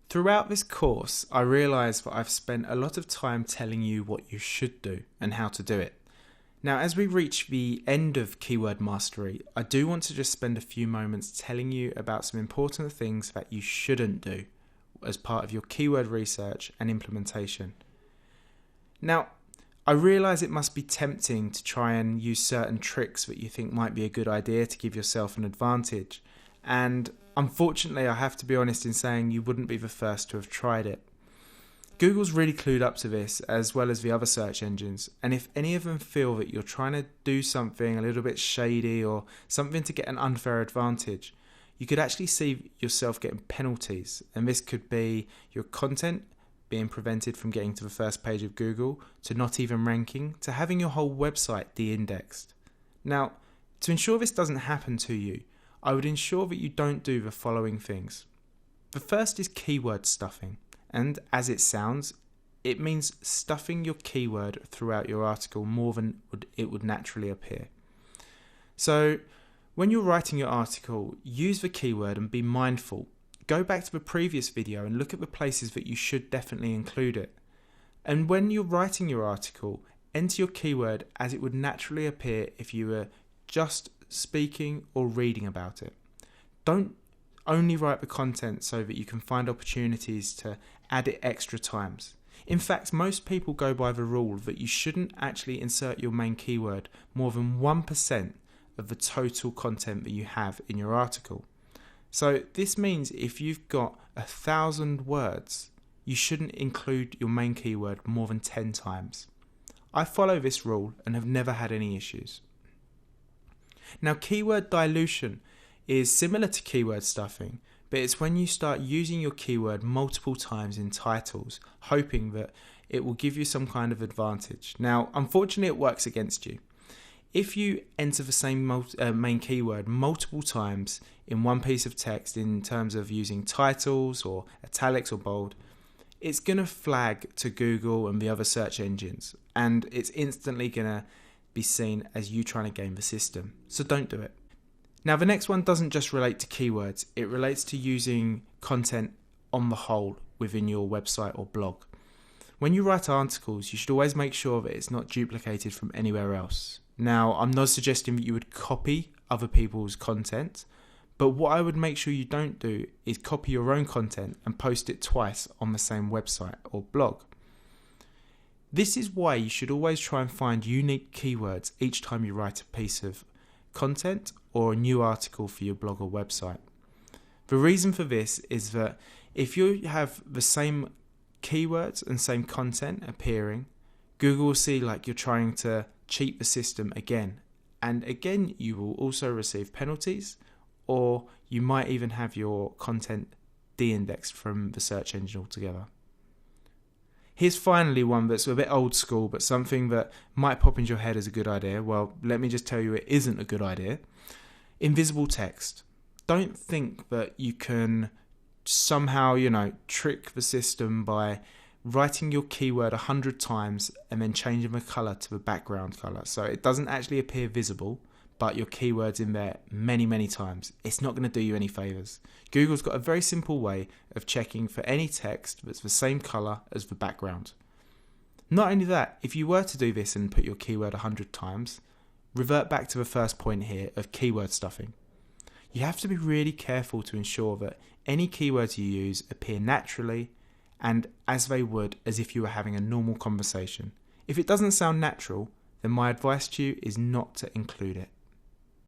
Throughout this course, I realised that I've spent a lot of time telling you what you should do and how to do it. Now, as we reach the end of keyword mastery, I do want to just spend a few moments telling you about some important things that you shouldn't do as part of your keyword research and implementation. Now, I realise it must be tempting to try and use certain tricks that you think might be a good idea to give yourself an advantage, and unfortunately I have to be honest in saying you wouldn't be the first to have tried it. Google's really clued up to this, as well as the other search engines, and if any of them feel that you're trying to do something a little bit shady or something to get an unfair advantage, you could actually see yourself getting penalties, and this could be your content being prevented from getting to the first page of Google, to not even ranking, to having your whole website de-indexed. Now, to ensure this doesn't happen to you, I would ensure that you don't do the following things. The first is keyword stuffing. And as it sounds, it means stuffing your keyword throughout your article more than it would naturally appear. So when you're writing your article, use the keyword and be mindful. Go back to the previous video and look at the places that you should definitely include it. And when you're writing your article, enter your keyword as it would naturally appear if you were just speaking or reading about it. Don't only write the content so that you can find opportunities to add it extra times. In fact, most people go by the rule that you shouldn't actually insert your main keyword more than 1% of the total content that you have in your article. So this means if you've got 1,000 words, you shouldn't include your main keyword more than 10 times. I follow this rule and have never had any issues. Now, keyword dilution is similar to keyword stuffing, but it's when you start using your keyword multiple times in titles, hoping that it will give you some kind of advantage. Now, unfortunately, it works against you. If you enter the same main keyword multiple times in one piece of text in terms of using titles or italics or bold, it's going to flag to Google and the other search engines, and it's instantly going to be seen as you trying to game the system. So don't do it. Now, the next one doesn't just relate to keywords, it relates to using content on the whole within your website or blog. When you write articles, you should always make sure that it's not duplicated from anywhere else. Now, I'm not suggesting that you would copy other people's content, but what I would make sure you don't do is copy your own content and post it twice on the same website or blog. This is why you should always try and find unique keywords each time you write a piece of content or a new article for your blog or website. The reason for this is that if you have the same keywords and same content appearing, Google will see like you're trying to cheat the system again, and again you will also receive penalties, or you might even have your content de-indexed from the search engine altogether. Here's finally one that's a bit old school, but something that might pop into your head as a good idea. Well, let me just tell you it isn't a good idea. Invisible text. Don't think that you can somehow, trick the system by writing your keyword 100 times and then changing the colour to the background colour. So it doesn't actually appear visible, but your keyword's in there many, many times. It's not going to do you any favours. Google's got a very simple way of checking for any text that's the same colour as the background. Not only that, if you were to do this and put your keyword 100 times, revert back to the first point here of keyword stuffing. You have to be really careful to ensure that any keywords you use appear naturally and as they would as if you were having a normal conversation. If it doesn't sound natural, then my advice to you is not to include it.